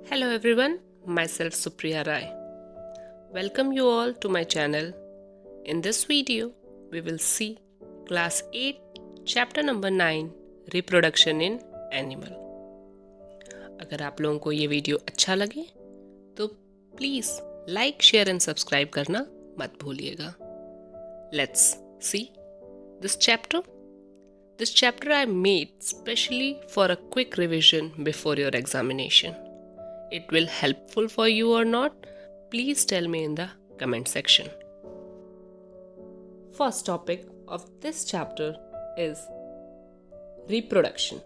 Hello everyone, myself Supriya Rai. Welcome you all to my channel. In this video, we will see class 8, chapter number 9, reproduction in animal. अगर आप लोगों को ये video अच्छा लगे तो please like share and subscribe करना मत भूलिएगा. Let's see this chapter. This chapter I made specially for a quick revision before your examination. It will helpful for you or not? Please tell me in the comment section. First topic of this chapter is reproduction.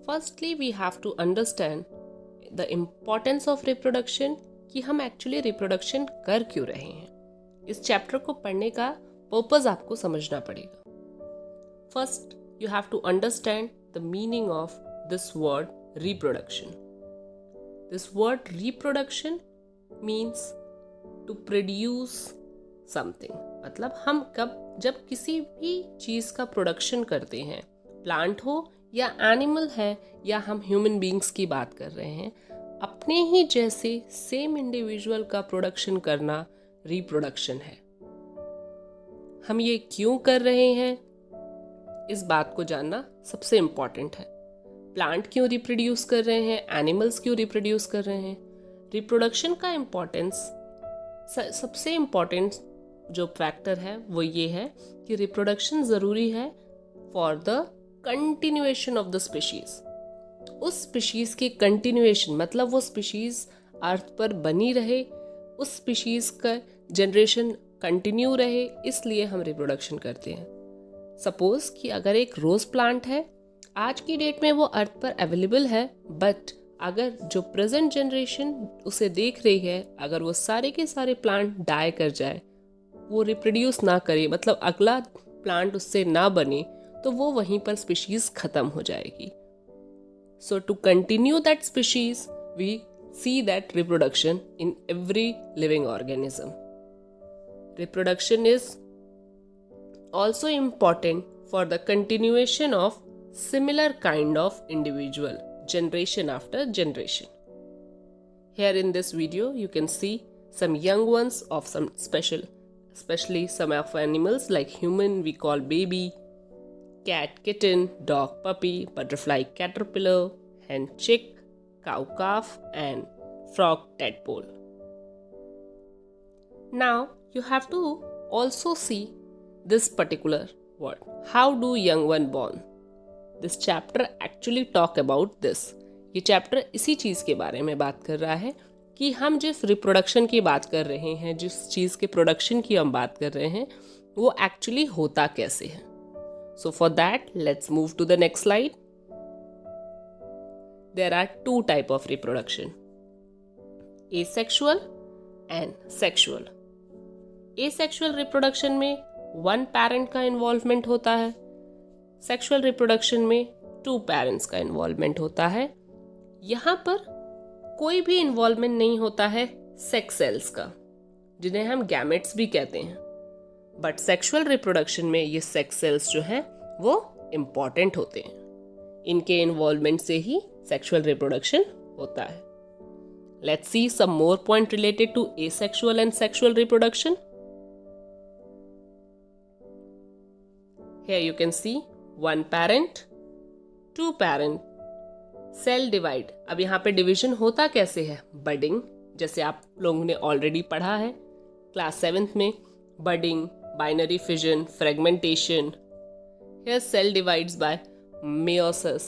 Firstly, we have to understand the importance of reproduction कि हम actually reproduction कर क्यों रहे हैं. इस chapter को पढ़ने का purpose आपको समझना पड़ेगा. First, you have to understand the meaning of this word reproduction. This word reproduction means to produce something. मतलब हम जब किसी भी चीज़ का प्रोडक्शन करते हैं, प्लांट हो या एनिमल है या हम ह्यूमन बीइंग्स की बात कर रहे हैं, अपने ही जैसे सेम इंडिविजुअल का प्रोडक्शन करना रिप्रोडक्शन है. हम ये क्यों कर रहे हैं, इस बात को जानना सबसे इम्पॉर्टेंट है. प्लांट क्यों रिप्रोड्यूस कर रहे हैं, एनिमल्स क्यों रिप्रोड्यूस कर रहे हैं. रिप्रोडक्शन का इम्पोर्टेंस, सबसे इम्पॉर्टेंट जो फैक्टर है वो ये है कि रिप्रोडक्शन ज़रूरी है for the continuation of the species. उस स्पीशीज़ के कंटिन्यूएशन मतलब वो स्पीशीज़ अर्थ पर बनी रहे, उस स्पीशीज़ का जनरेशन कंटिन्यू रहे, इसलिए हम रिप्रोडक्शन करते हैं. सपोज कि अगर एक रोज़ प्लांट है, आज की डेट में वो अर्थ पर अवेलेबल है, बट अगर जो प्रेजेंट जनरेशन उसे देख रही है, अगर वो सारे के सारे प्लांट डाई कर जाए, वो रिप्रोड्यूस ना करे, मतलब अगला प्लांट उससे ना बने, तो वो वहीं पर स्पीशीज खत्म हो जाएगी. So to continue that species we see that reproduction in every living organism. Reproduction is also important for the continuation of similar kind of individual generation after generation. Here in this video you can see some young ones of some especially some of animals like human we call baby, cat kitten, dog puppy, butterfly caterpillar, hen chick, cow calf and frog tadpole. Now you have to also see this particular word. How do young one born? This chapter actually talk about this. ये chapter इसी चीज़ के बारे में बात कर रहा है कि हम जिस रिप्रोडक्शन की बात कर रहे हैं, जिस चीज़ के प्रोडक्शन की हम बात कर रहे हैं, वो एक्चुअली होता कैसे है. So for that let's move to the next slide. There are two type of reproduction, asexual and sexual. Asexual reproduction में वन पेरेंट का इन्वॉल्वमेंट होता है. सेक्सुअल रिप्रोडक्शन में टू पेरेंट्स का इन्वॉल्वमेंट होता है. यहाँ पर कोई भी इन्वॉल्वमेंट नहीं होता है सेक्स सेल्स का, जिन्हें हम गैमेट्स भी कहते हैं. बट सेक्सुअल रिप्रोडक्शन में ये सेक्स सेल्स जो हैं वो इम्पॉर्टेंट होते हैं. इनके इन्वॉल्वमेंट से ही सेक्सुअल रिप्रोडक्शन होता है. Let's see some more point related to asexual and sexual reproduction. Here you can see one parent, two parent, cell divide. अब यहाँ पे डिवीजन होता कैसे है, बडिंग, जैसे आप लोगों ने ऑलरेडी पढ़ा है क्लास 7th में, budding, binary fission, fragmentation. Here cell divides by meiosis.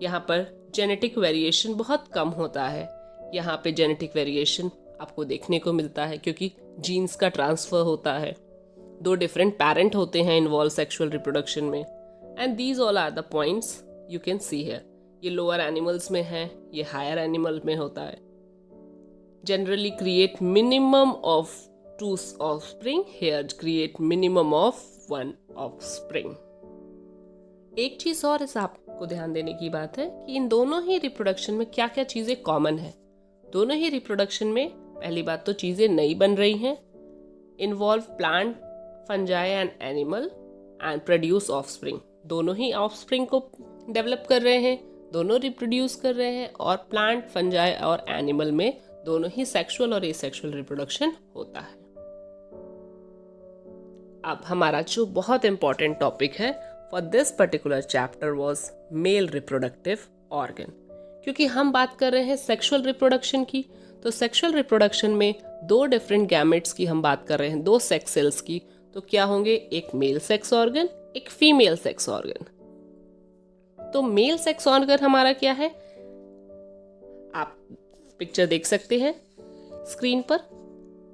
यहाँ पर जेनेटिक वेरिएशन बहुत कम होता है. यहाँ पे जेनेटिक वेरिएशन आपको देखने को मिलता है क्योंकि जीन्स का ट्रांसफर होता है. दो डिफरेंट पेरेंट होते हैं इन्वॉल्व सेक्सुअल रिप्रोडक्शन में, and these all are the points you can see here. ये लोअर एनिमल्स में है, ये हायर एनिमल में होता है. Generally create minimum of 2 offspring, here create minimum of 1 offspring. एक चीज और इस आपको ध्यान देने की बात है कि इन दोनों ही रिप्रोडक्शन में क्या क्या चीजें कॉमन है. दोनों ही रिप्रोडक्शन में पहली बात तो चीजें नई बन रही हैं, involve plant, fungi and animal and produce offspring. दोनों ही ऑफस्प्रिंग को डेवलप कर रहे हैं, दोनों रिप्रोड्यूस कर रहे हैं, और प्लांट, फंजाई और एनिमल में दोनों ही सेक्सुअल और एसेक्सुअल रिप्रोडक्शन होता है। अब हमारा जो बहुत इंपॉर्टेंट टॉपिक है for this particular chapter was male reproductive organ. क्योंकि हम बात कर रहे हैं सेक्सुअल रिप्रोडक्शन की, तो सेक्सुअल रिप्रोडक्शन में दो डिफरेंट गैमेट्स की हम बात कर रहे हैं, दो सेक्स सेल्स की। तो क्या होंगे, एक मेल सेक्स ऑर्गन, एक फीमेल सेक्स ऑर्गन। तो मेल सेक्स ऑर्गन हमारा क्या है, आप पिक्चर देख सकते हैं स्क्रीन पर।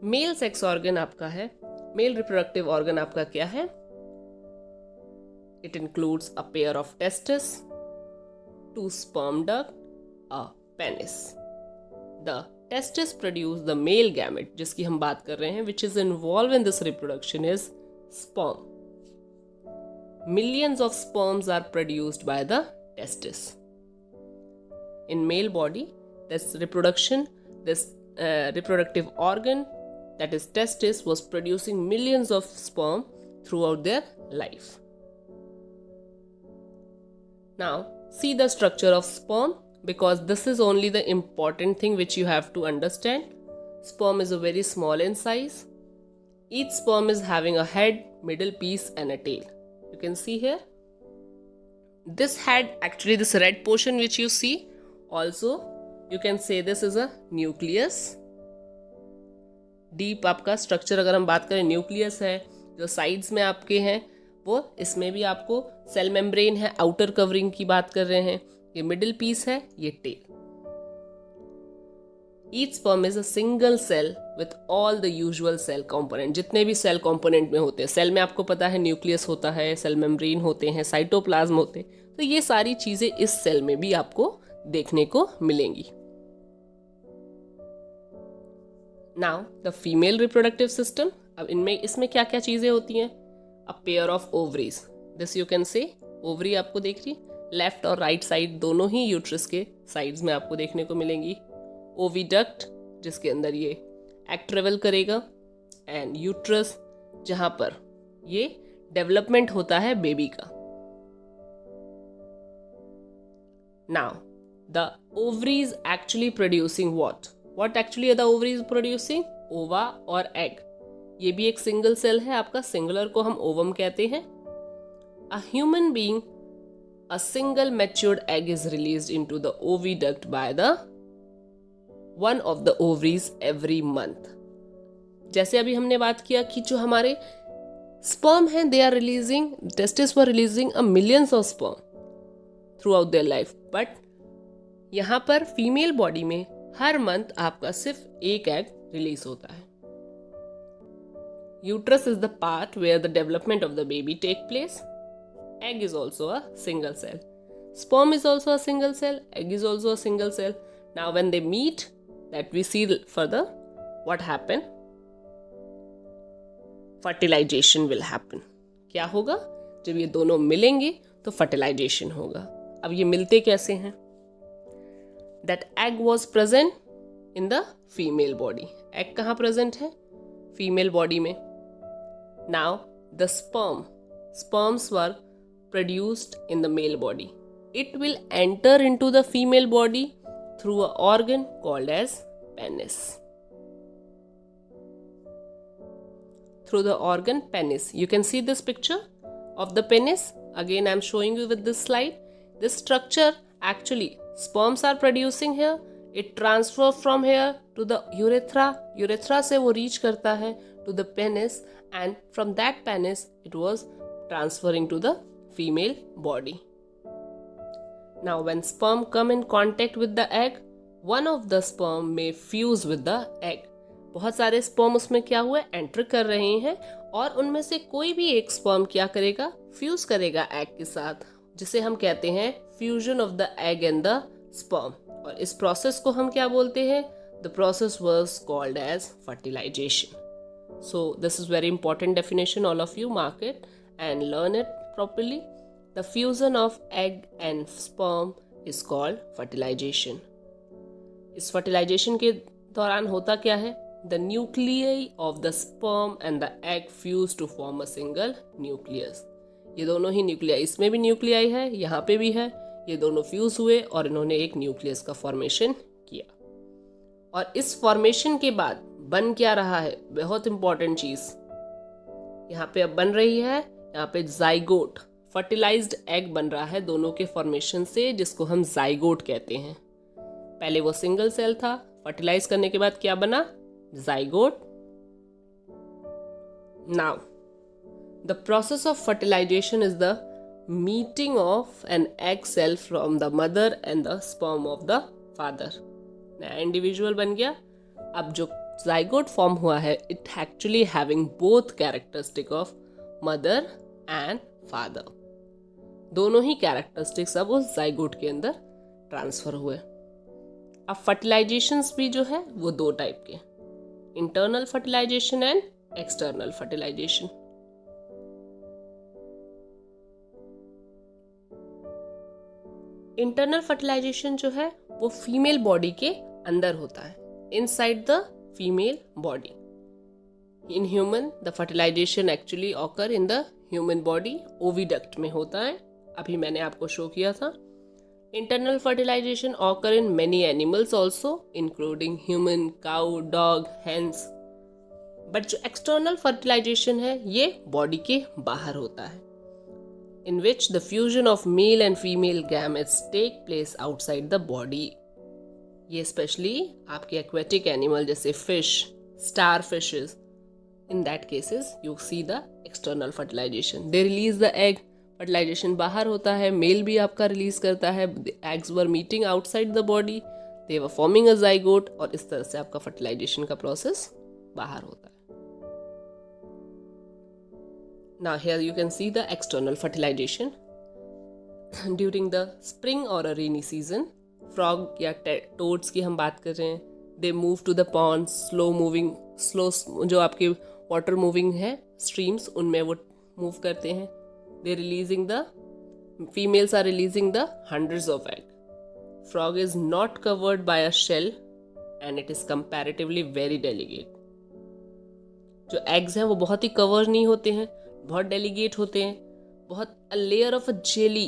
मेल सेक्स ऑर्गन आपका है, मेल रिप्रोडक्टिव ऑर्गन आपका क्या है, it includes a pair of testis, two sperm duct, a penis. The testis produce the male gamete, जिसकी हम बात कर रहे हैं, which is involve in this reproduction is sperm. Millions of sperms are produced by the testis. In male body, this reproductive organ, that is testis, was producing millions of sperm throughout their life. Now, see the structure of sperm, because this is only the important thing which you have to understand. Sperm is a very small in size. Each sperm is having a head, middle piece and a tail. You can see here this head, actually this red portion which you see, also you can say this is a nucleus. Deep आपका structure अगर हम बात करें, nucleus है, जो sides में आपके हैं वो, इसमें भी आपको सेल मेम्ब्रेन है, आउटर कवरिंग की बात कर रहे हैं, ये मिडिल पीस है, ये tell. Each sperm is a single cell with all the usual cell component. जितने भी सेल कंपोनेंट में होते हैं, सेल में आपको पता है न्यूक्लियस होता है, सेल मेम्ब्रेन होते हैं, साइटोप्लाज्म होते हैं, तो ये सारी चीजें इस सेल में भी आपको देखने को मिलेंगी। Now the female reproductive system. अब इसमें क्या क्या चीजें होती हैं, अ pair of ovaries, this you can say, ovary आपको देख रही, लेफ्ट और राइट साइड दोनों ही यूट्रस के साइड्स में आपको देखने को मिलेंगी। ओविडक्ट, जिसके अंदर ये एग ट्रेवल करेगा, एंड यूट्रस, जहां पर ये डेवलपमेंट होता है बेबी का। Now the ovaries actually producing what actually the ovaries producing, ओवा और एग। ये भी एक सिंगल सेल है आपका, सिंगुलर को हम ओवम कहते हैं। A human being, a single matured egg is released into the oviduct by the one of the ovaries every month. जैसे अभी हमने बात किया कि जो हमारे sperm हैं, they are releasing, testes were releasing a millions of sperm throughout their life, but यहाँ पर फीमेल बॉडी में हर मंथ आपका सिर्फ एक एग रिलीज होता है। Uterus is the part where the development of the baby take place. Egg is also a single cell. Sperm is also a single cell. Egg is also a single cell. Now when they meet, that we see further, what happen? Fertilization will happen. क्या होगा, जब ये दोनों मिलेंगे तो fertilisation होगा। अब ये मिलते कैसे हैं? That egg was present in the female body. Egg कहाँ present है? Female body में। Now the sperms were produced in the male body. It will enter into the female body through an organ called as penis. Through the organ penis. You can see this picture of the penis. Again, I am showing you with this slide. This structure, actually, sperms are producing here. It transfers from here to the urethra. Urethra से वो reach करता है to the penis, and from that penis, it was transferring to the female body. Now when sperm come in contact with the egg, one of the sperm may fuse with the egg. बहुत सारे sperm उसमें क्या हुआ, enter कर रहे हैं, और उनमें से कोई भी एक sperm क्या करेगा, फ्यूज करेगा egg के साथ, जिसे हम कहते हैं fusion of the egg and the sperm. और इस प्रोसेस को हम क्या बोलते हैं, the process was called as fertilization. So this is very important definition, all of you mark it and learn it properly. The fusion of egg and sperm is called fertilization. इस fertilization के दौरान होता क्या है, the nuclei of the sperm and the egg fuse to form a single nucleus. ये दोनों ही nuclei, इसमें भी न्यूक्लियाई है, यहाँ पे भी है, ये दोनों फ्यूज हुए और इन्होंने एक न्यूक्लियस का फॉर्मेशन किया। और इस फॉर्मेशन के बाद बन क्या रहा है, बहुत इंपॉर्टेंट चीज यहाँ पे अब बन रही है, यहाँ पे जाइगोट, फर्टिलाइज्ड एग बन रहा है दोनों के फॉर्मेशन से, जिसको हम जाइगोट कहते हैं। पहले वो सिंगल सेल था, फर्टिलाइज करने के बाद क्या बना, zygote. Now the process of fertilization is the meeting of an egg cell from the mother and the sperm of the father. नया इंडिविजुअल बन गया। अब जो जाइगोट फॉर्म हुआ है, it actually having both characteristic of mother and father. दोनों ही characteristics अब उस जाइगोट के अंदर ट्रांसफर हुए। अब फर्टिलाइजेशंस भी जो है वो दो टाइप के, internal fertilization and external fertilization. Internal fertilization जो है वो फीमेल बॉडी के अंदर होता है, inside the female body. In human the fertilization actually occur in the human body, oviduct में होता है, अभी मैंने आपको शो किया था। Internal fertilization occur in many animals also including human, cow, dog, hens. But जो एक्सटर्नल फर्टिलाइजेशन है ये बॉडी के बाहर होता है, in which the fusion of male and female gametes take place outside the body. ये स्पेशली आपके aquatic animal जैसे fish, starfishes, in that cases you see the external fertilization. They release the egg, fertilization बाहर होता है, male भी आपका release करता है, the eggs were meeting outside the body, they were forming a zygote, और इस तरह से आपका fertilization का process बाहर होता है। Now here you can see the external fertilization. During the spring or a rainy season, frog या toads की हम बात कर रहे हैं, they move to the ponds, slow जो आपके water moving है streams, उनमें वो move करते हैं। They releasing the females are releasing the hundreds of egg. Frog is not covered by a shell and it is comparatively very delicate. जो eggs हैं वो बहुत ही cover नहीं होते हैं, बहुत डेलीगेट होते हैं, बहुत a layer of a jelly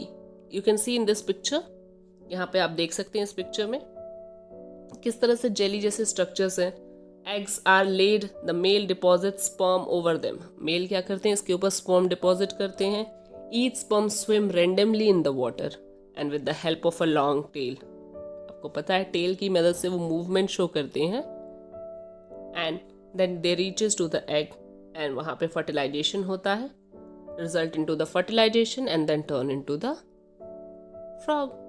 you can C in this picture. यहाँ पे आप देख सकते हैं इस पिक्चर में किस तरह से जेली जैसे स्ट्रक्चर्स हैं। Eggs are laid, the male deposit sperm over them. Male क्या करते हैं, इसके ऊपर स्पर्म डिपॉजिट करते हैं। Each sperm swim randomly in the water and with the help of a long tail. आपको पता है टेल की मदद से वो मूवमेंट शो करते हैं। And then they reaches to the egg and वहाँ पे फर्टिलाइजेशन होता है, result into the fertilization and then turn into the frog.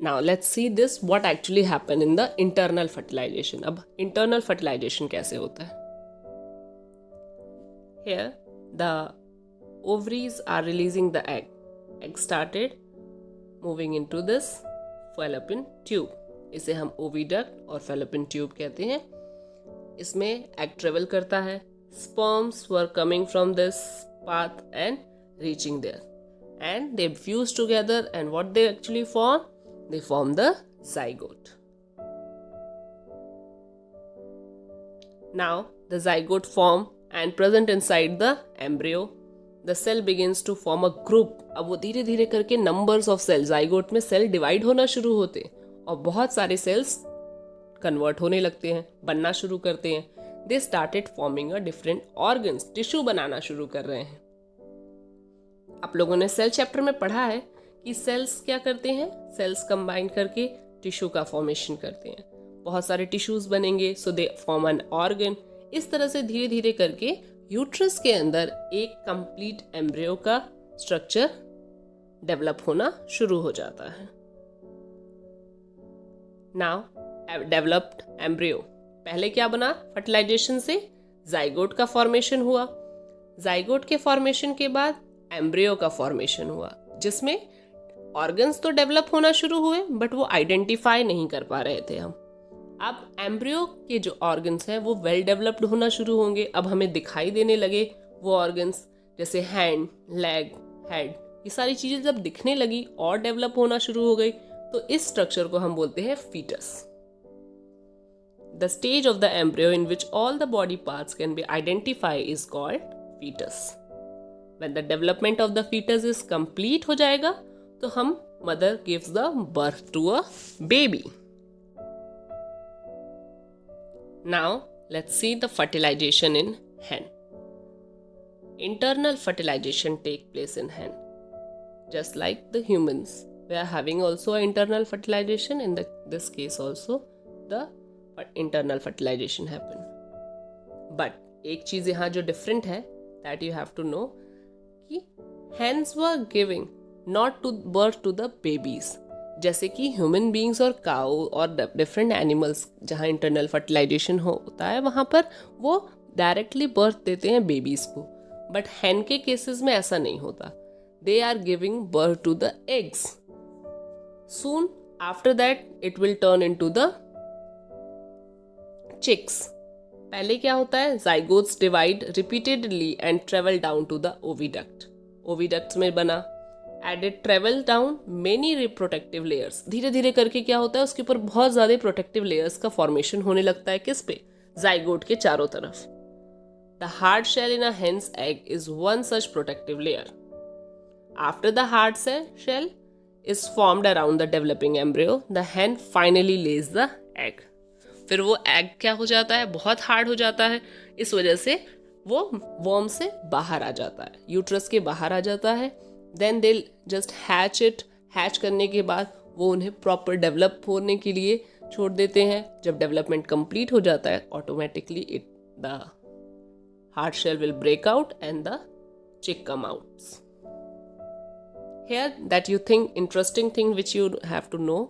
Now let's see this what actually happen in the internal fertilization. अब internal fertilization कैसे होता है। Here the ovaries are releasing the egg, egg started moving into this fallopian tube. इसे हम oviduct और fallopian tube कहते हैं। इसमें एग ट्रेवल करता है, sperms were coming from this path and reaching there and they fuse together and what they actually form, they form the zygote. Now the zygote form and present inside the embryo, the cell begins to form a group. अब वो धीरे धीरे करके numbers of cells, zygote में cell divide होना शुरू होते हैं और बहुत सारे सेल्स कन्वर्ट होने लगते हैं, बनना शुरू करते हैं। They started forming a different organs, tissue बनाना शुरू कर रहे हैं। आप लोगों ने सेल चैप्टर में पढ़ा है कि सेल्स क्या करते हैं, सेल्स कंबाइन करके टिश्यू का फॉर्मेशन करते हैं, बहुत सारे टिश्यूज बनेंगे, सो दे फॉर्म एन ऑर्गन। इस तरह से धीरे धीरे करके यूट्रस के अंदर एक कंप्लीट एम्ब्रियो का स्ट्रक्चर डेवलप होना शुरू हो जाता है। नाउ डेवलप्ड एम्ब्रियो, पहले क्या बना, फर्टिलाइजेशन से जाइगोट का फॉर्मेशन हुआ। जाइगोट के फॉर्मेशन के बाद एम्ब्रियो का फॉर्मेशन हुआ, जिसमें ऑर्गन्स तो डेवलप होना शुरू हुए बट वो आइडेंटिफाई नहीं कर पा रहे थे हम। अब एम्ब्रियो के जो ऑर्गन्स हैं वो वेल डेवलप्ड होना शुरू होंगे। अब हमें दिखाई देने लगे वो ऑर्गन्स, जैसे हैंड, लेग, हेड, ये सारी चीजें जब दिखने लगी और डेवलप होना शुरू हो गई, तो इस स्ट्रक्चर को हम बोलते हैं foetus. The stage of the embryo in which all the body parts can be identify is called foetus. When the development of the fetus is complete हो जाएगा तो हम mother gives the birth to a baby. Now let's see the fertilization in hen. Internal fertilization take place in hen. Just like the humans, we are having also an internal fertilization. In this case also the internal fertilization happen. But एक चीज यहाँ जो different है, that you have to know कि hens were giving not to birth to the babies. जैसे कि human beings और काऊ और डिफरेंट एनिमल्स जहाँ इंटरनल फर्टिलाइजेशन होता है वहाँ पर वो डायरेक्टली बर्थ देते हैं बेबीज को, बट हैन के केसेस में ऐसा नहीं होता. They are giving birth to the eggs. Soon after that it will turn into the chicks. पहले क्या होता है, zygotes divide repeatedly and travel down to the oviduct. Oviducts में बना, added travel down many protective layers. धीरे धीरे करके क्या होता है, उसके ऊपर बहुत ज्यादा प्रोटेक्टिव लेयर्स का फॉर्मेशन होने लगता है. किस पे, जाइगोट के चारों तरफ. The hard shell in a hen's egg is one such protective layer. After the hard shell is formed around the developing embryo, the hen finally lays the egg. फिर वो egg क्या हो जाता है, बहुत hard हो जाता है. इस वजह से वो worm से बाहर आ जाता है, यूट्रस के बाहर आ जाता है. Then they'll just hatch it. Hatch करने के बाद वो उन्हें proper develop होने के लिए छोड़ देते हैं. जब development complete हो जाता है, automatically the hard shell will break out and the chick come out. Here that you think interesting thing which you have to know,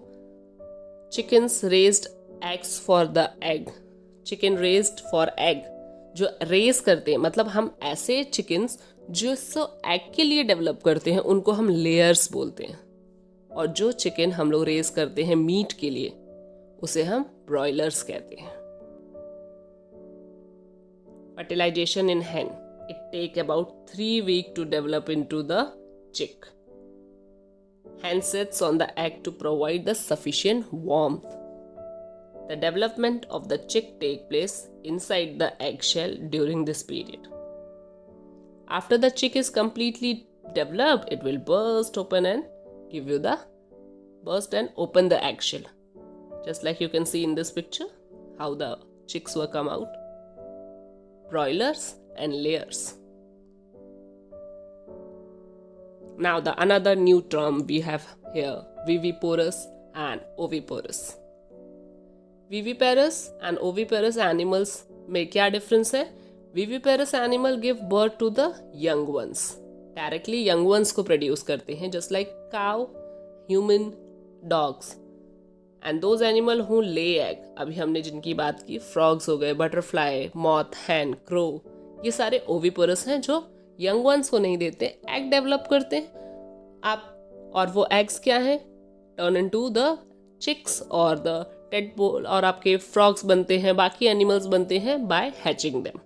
chickens raised eggs for the egg. Chicken raised for egg. जो raise करते हैं, मतलब हम ऐसे chickens जो egg के लिए develop करते हैं उनको हम लेयर्स बोलते हैं, और जो चिकन हम लोग रेज करते हैं मीट के लिए उसे हम ब्रॉयलर्स कहते हैं. Fertilization in hen. It take about 3 weeks to develop into the chick. Hen sits on the egg to provide the sufficient warmth. The development of the chick take place inside the eggshell during this period. After the chick is completely developed, it will burst open and open the eggshell. Just like you can see in this picture, how the chicks will come out. Broilers and layers. Now the another new term we have here, viviparous and oviparous. Viviparous and oviparous animals में क्या difference है? Viviparous animal give birth to the young ones. Directly young ones को produce करते हैं, just like cow, human, dogs. And those animal who lay egg, अभी हमने जिनकी बात की, frogs हो गए, butterfly, moth, hen, crow, ये सारे oviparous हैं जो young ones को नहीं देते, egg develop करते हैं आप. और वो eggs क्या हैं, turn into the chicks or the tadpole, और आपके frogs बनते हैं, बाकी animals बनते हैं by hatching them.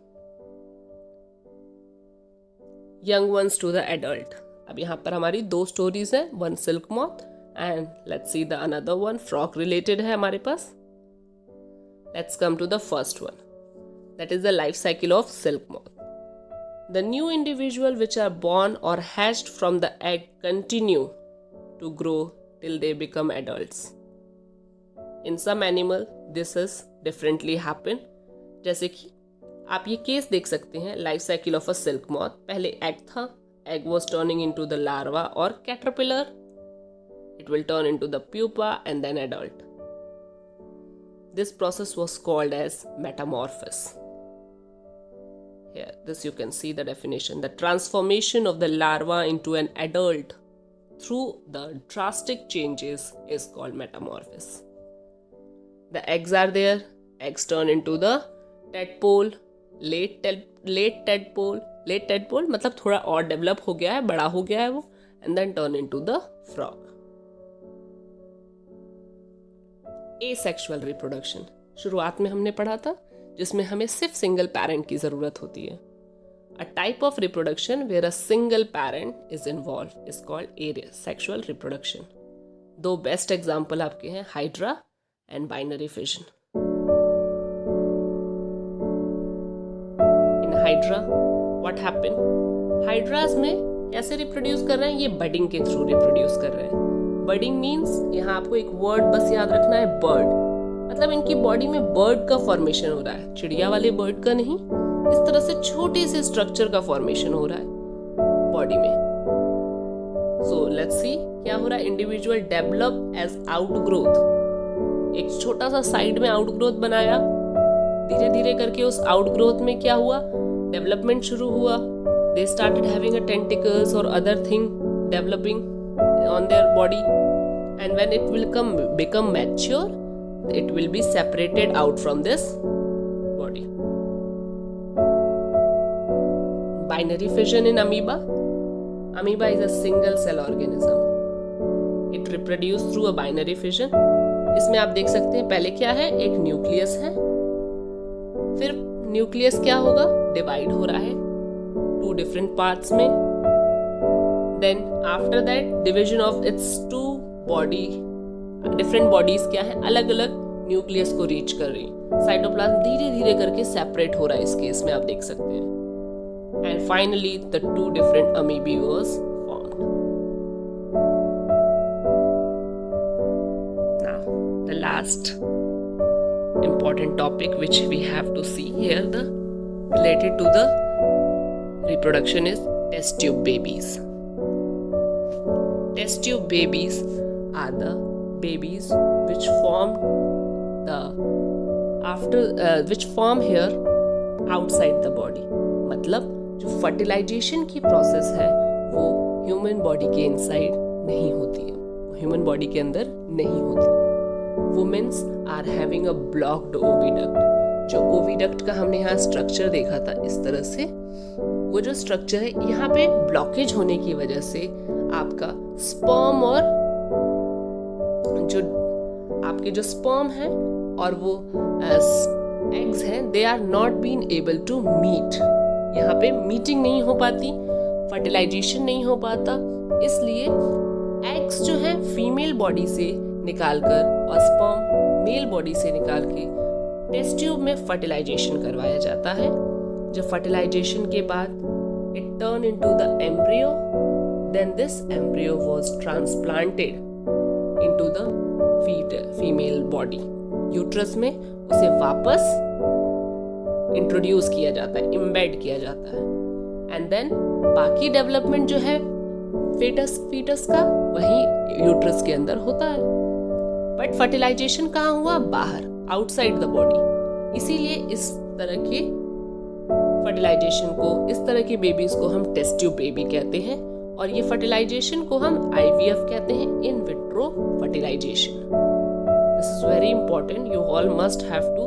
Young ones to the adult. अब यहाँ पर हमारी 2 stories हैं, one silk moth and let's see the another one, frog related है हमारे पास. Let's come to the first one, that is the life cycle of silk moth. The new individual which are born or hatched from the egg continue to grow till they become adults. In some animal this is differently happen. जैसे कि आप ये case देख सकते हैं, life cycle of a silk moth. पहले egg था, egg was turning into the larva और caterpillar. It will turn into the pupa and then adult. This process was called as metamorphosis. Here, this you can see the definition. The transformation of the larva into an adult through the drastic changes is called metamorphosis. The eggs are there. Eggs turn into the tadpole, late tadpole मतलब थोड़ा और develop हो गया है, बड़ा हो गया है वो, and then turn into the frog. Asexual reproduction शुरुआत में हमने पढ़ा था, जिसमें हमें सिर्फ सिंगल पेरेंट की जरूरत होती है. A type of reproduction where a single parent is involved is called asexual reproduction. 2 best example आपके हैं, hydra and binary fission. In hydra, what happened? Hydras में कैसे रिप्रोड्यूस कर रहे हैं? ये बडिंग के थ्रू रिप्रोड्यूस कर रहे हैं। बडिंग मीन्स यहाँ आपको एक वर्ड बस याद रखना है, बर्ड। मतलब इनकी बॉडी में बर्ड का फॉर्मेशन हो रहा है, चिड़िया वाले बर्ड का नहीं, इस तरह से छोटे से स्ट्रक्चर का फॉर्मेशन हो रहा है बॉडी में। सो लेट्स सी क्या हो रहा है। इंडिविजुअल डेवलप एज आउटग्रोथ, एक छोटा सा साइड में आउटग्रोथ बनाया, धीरे धीरे करके उस आउटग्रोथ में क्या हुआ, डेवलपमेंट शुरू हुआ। They started having a tentacles or other thing developing on their body, and when it will become mature, it will be separated out from this body. Binary fission in amoeba. Amoeba is a single cell organism. It reproduces through a binary fission. इसमें आप देख सकते हैं पहले क्या है, एक nucleus है, फिर न्यूक्लियस क्या होगा, डिवाइड हो रहा है टू डिफरेंट पार्ट्स में। Then after that division of its two body, different bodies क्या है, अलग अलग न्यूक्लियस को रीच कर रही। साइटोप्लाज्म धीरे धीरे करके सेपरेट हो रहा है इस केस में, आप देख सकते हैं। And finally the two different amoebae was formed. Now the last important topic which we have to see here, the related to the reproduction, is test tube babies. Test tube babies are the babies which form here outside the body. मतलब जो fertilization की process है वो human body के inside नहीं होती है, human body के अंदर नहीं होती है। Women's are having a blocked oviduct. जो ओविडक्ट का हमने यहाँ स्ट्रक्चर देखा था इस तरह से, वो जो स्ट्रक्चर है यहाँ पे ब्लॉकेज होने की वजह से आपका स्पर्म और जो स्पर्म है और वो एग्स हैं, they are not been able to meet. यहाँ पे मीटिंग नहीं हो पाती, फर्टिलाइजेशन नहीं हो पाता, इसलिए एग्स जो है फीमेल बॉडी से निकालकर और स्पर्म मेल बॉडी से निकाल के टेस्ट ट्यूब में फर्टिलाइजेशन करवाया जाता है। जब फर्टिलाइजेशन के बाद it turn into the embryo, then this embryo was transplanted into the female body. Uterus में उसे वापस इंट्रोड्यूस किया जाता है, इम्बेड किया जाता है, एंड देन बाकी डेवलपमेंट जो है फीटस का वही यूट्रस के अंदर होता है। बट फर्टिलाइजेशन कहाँ हुआ, बाहर, आउटसाइड द बॉडी। इसीलिए इस तरह के फर्टिलाइजेशन को, इस तरह के बेबीज को हम टेस्ट ट्यूब बेबी कहते हैं, और ये फर्टिलाइजेशन को हम IVF कहते हैं, in vitro fertilization. This is very important, you all must have to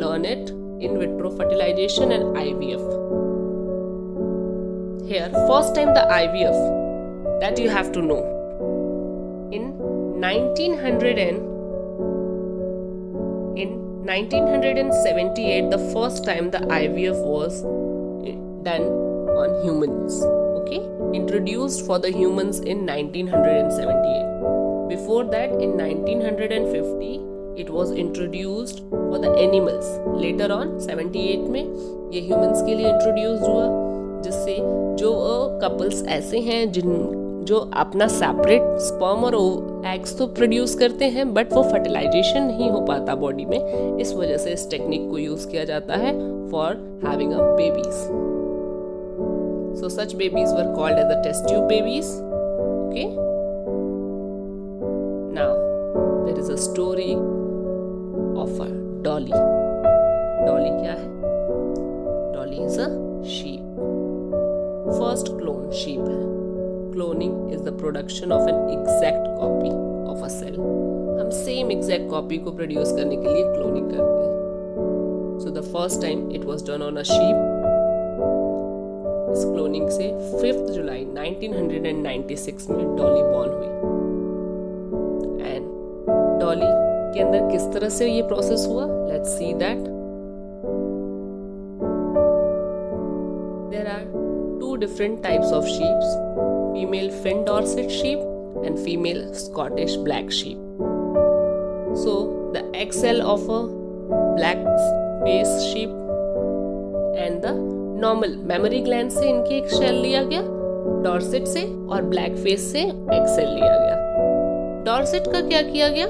learn it, in vitro fertilization and IVF। Here, first time the IVF that you have to know. In 1978, the first time the IVF was done on humans. Okay, introduced for the humans in 1978. Before that, in 1950, it was introduced for the animals. Later on, 78 में ये humans के लिए introduced हुआ, जिससे जो couples ऐसे हैं जो अपना सेपरेट स्पर्म और एग्स तो प्रोड्यूस करते हैं, बट वो फर्टिलाइजेशन नहीं हो पाता बॉडी में, इस वजह से इस टेक्निक को यूज किया जाता है for having a babies. So such babies were called as the test tube babies. Okay, now there is a story of a Dolly. Dolly क्या है? Dolly is a sheep, first clone sheep है। Cloning is the production of an exact copy of a cell. हम same exact copy को produce करने के लिए cloning करते हैं। So the first time it was done on a sheep. इस cloning से 5 जुलाई 1996 में डॉली बॉर्न हुई। एंड डॉली के अंदर किस तरह से ये प्रोसेस हुआ, let's see that. There are 2 different types of sheep, female fin Dorset sheep and female Scottish black sheep. So the egg cell of a black face sheep and the normal memory gland से इनकी एक shell लिया गया, Dorset से, और black face से egg cell लिया गया। डॉर्सेट का क्या किया गया,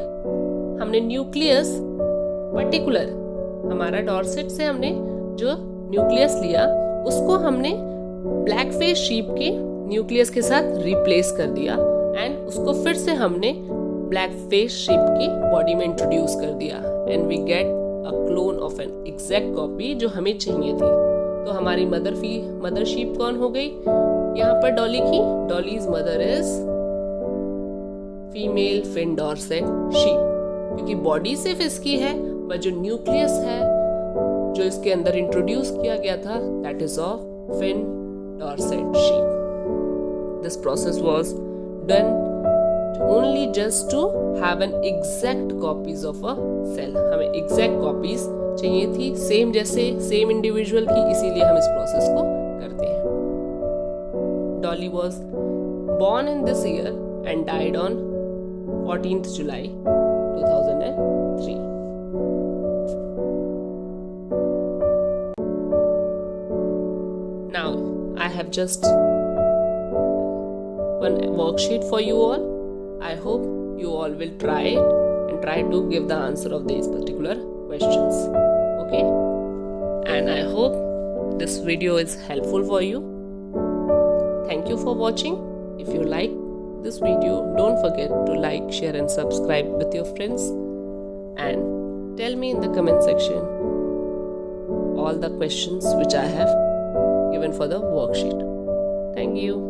हमने न्यूक्लियस पर्टिकुलर, हमारा डॉर्सेट से हमने जो न्यूक्लियस लिया उसको हमने ब्लैक फेस शीप के न्यूक्लियस के साथ रिप्लेस कर दिया एंड उसको फिर से हमने ब्लैक फेस शीप की बॉडी में इंट्रोड्यूस कर दिया and we get a clone of an exact copy जो हमें चाहिए थी। तो हमारी मदर शीप कौन हो गई यहाँ पर, डॉली की। Dolly's mother is female Finn Dorset sheep, क्योंकि बॉडी सिर्फ इसकी है पर जो न्यूक्लियस है जो इसके अंदर इंट्रोड्यूस किया गया था that is of Finn Dorset sheep. This process was done only just to have an exact copies of a cell। हमें exact copies चाहिए थी सेम जैसे सेम इंडिविजुअल की, इसीलिए हम इस प्रोसेस को करते हैं। Dolly was born in this year and died on 14th July 2003। Now I have just one worksheet for you all. I hope you all will try it and try to give the answer of these particular questions. Okay? And I hope this video is helpful for you. Thank you for watching. If you like this video, don't forget to like, share and subscribe with your friends. And tell me in the comment section all the questions which I have given for the worksheet. Thank you.